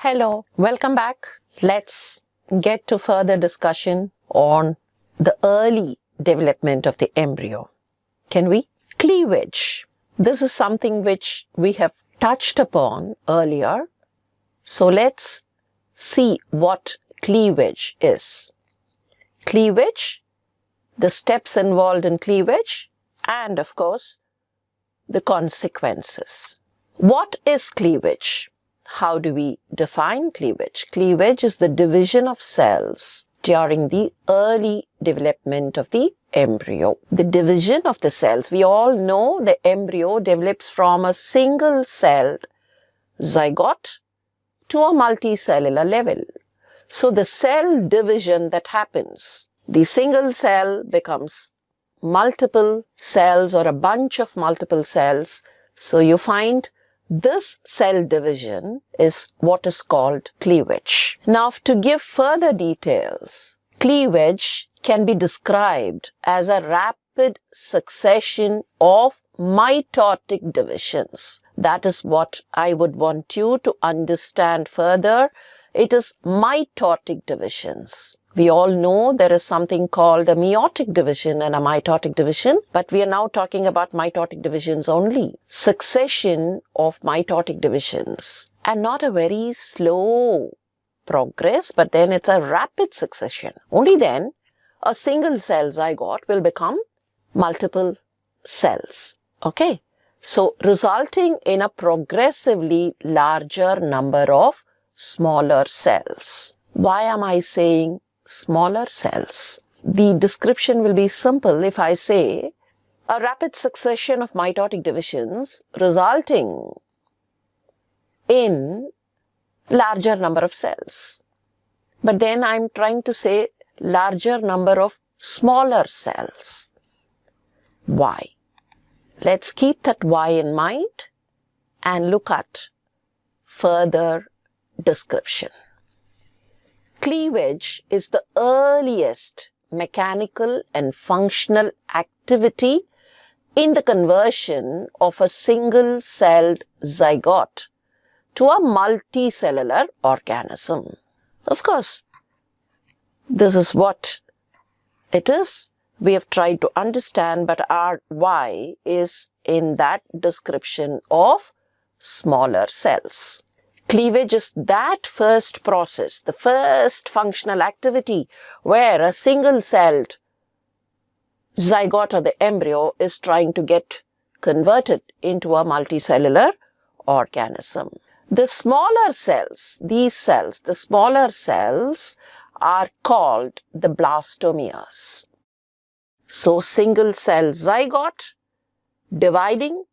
Hello, welcome back. Let's get to further discussion on the early development of the embryo. Can we? Cleavage. This is something which we have touched upon earlier. So let's see what cleavage is. Cleavage, the steps involved in cleavage, and of course, the consequences. What is cleavage? How do we define cleavage? Cleavage is the division of cells during the early development of the embryo. The division of the cells. We all know the embryo develops from a single-celled zygote to a multicellular level. So the cell division that happens, the single cell becomes multiple cells or a bunch of multiple cells. So you find this cell division is what is called cleavage. Now, to give further details, cleavage can be described as a rapid succession of mitotic divisions. That is what I would want you to understand further. It is mitotic divisions. We all know there is something called a meiotic division and a mitotic division, but we are now talking about mitotic divisions only. Succession of mitotic divisions, and not a very slow progress, but then it's a rapid succession. Only then a single cell zygote will become multiple cells. Okay, so resulting in a progressively larger number of smaller cells. Why am I saying smaller cells? The description will be simple if I say a rapid succession of mitotic divisions resulting in larger number of cells. But then I'm trying to say larger number of smaller cells. Why? Let's keep that why in mind and look at further description. Cleavage is the earliest mechanical and functional activity in the conversion of a single-celled zygote to a multicellular organism. Of course, this is what it is. We have tried to understand, but our why is in that description of smaller cells. Cleavage is that first process, the first functional activity where a single-celled zygote or the embryo is trying to get converted into a multicellular organism. The smaller cells, these cells, the smaller cells are called the blastomeres. So single-cell zygote dividing,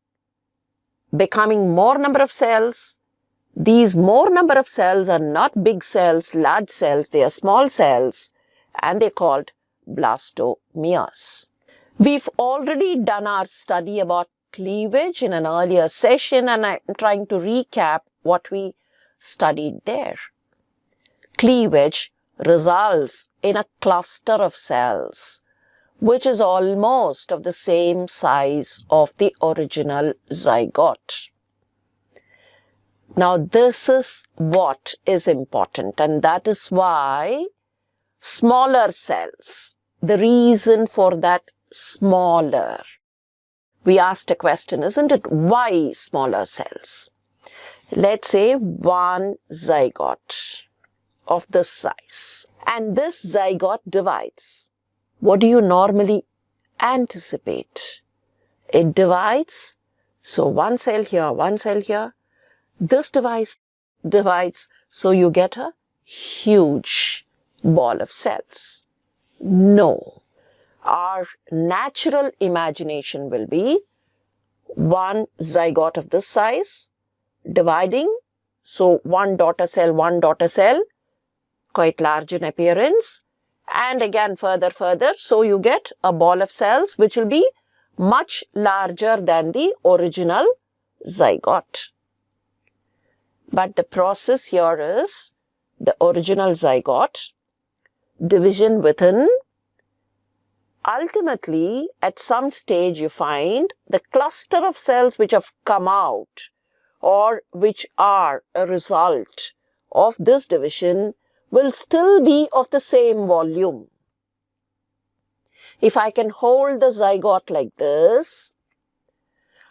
becoming more number of cells. These more number of cells are not big cells, large cells, they are small cells, and they're called blastomeres. We've already done our study about cleavage in an earlier session, and I'm trying to recap what we studied there. Cleavage results in a cluster of cells, which is almost of the same size of the original zygote. Now, this is what is important, and that is why smaller cells, the reason for that smaller. We asked a question, isn't it? Why smaller cells? Let's say one zygote of this size, and this zygote divides. What do you normally anticipate? It divides, so one cell here, one cell here. This divides, so you get a huge ball of cells. No. Our natural imagination will be one zygote of this size dividing, so one daughter cell, quite large in appearance, and again further, so you get a ball of cells which will be much larger than the original zygote. But the process here is the original zygote, division within. Ultimately, at some stage you find the cluster of cells which have come out or which are a result of this division will still be of the same volume. If I can hold the zygote like this,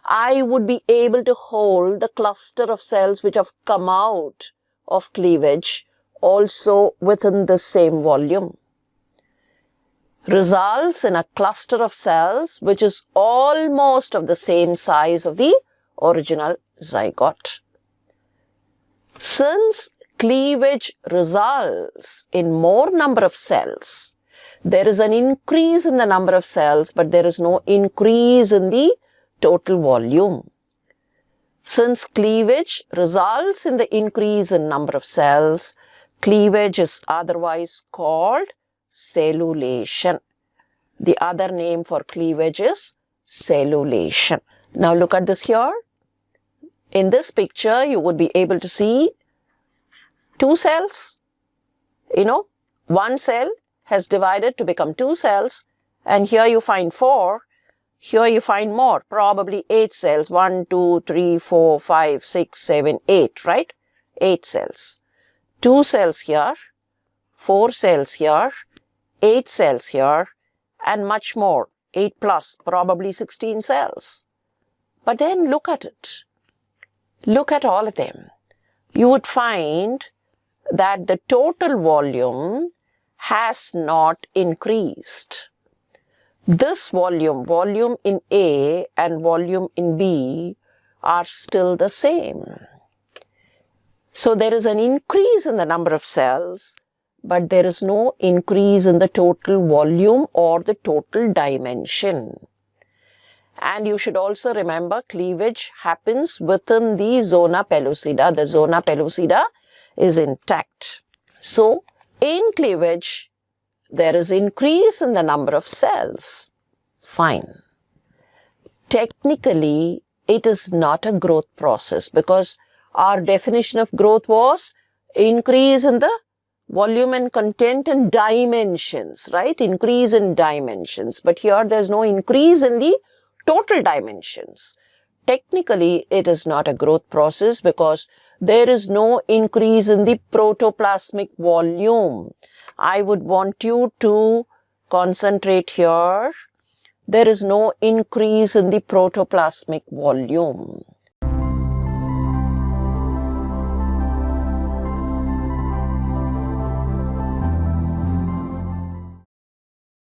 I would be able to hold the cluster of cells which have come out of cleavage also within the same volume. Results in a cluster of cells which is almost of the same size of the original zygote. Since cleavage results in more number of cells, there is an increase in the number of cells, but there is no increase in the total volume. Since cleavage results in the increase in number of cells, cleavage is otherwise called cellulation. The other name for cleavage is cellulation. Now look at this here. In this picture, you would be able to see two cells. One cell has divided to become two cells, and here you find 4. Here you find more, probably 8 cells. 1, 2, 3, 4, 5, 6, 7, 8, right? 8 cells. 2 cells here, 4 cells here, 8 cells here, and much more. 8 plus, probably 16 cells. But then look at it. Look at all of them. You would find that the total volume has not increased. This volume in A and volume in B are still the same. So there is an increase in the number of cells, but there is no increase in the total volume or the total dimension. And you should also remember cleavage happens within the zona pellucida. The zona pellucida is intact. So in cleavage, there is increase in the number of cells. Fine. Technically, it is not a growth process because our definition of growth was increase in the volume and content and dimensions, right? Increase in dimensions. But here there's no increase in the total dimensions. Technically, it is not a growth process because there is no increase in the protoplasmic volume. I would want you to concentrate here. There is no increase in the protoplasmic volume.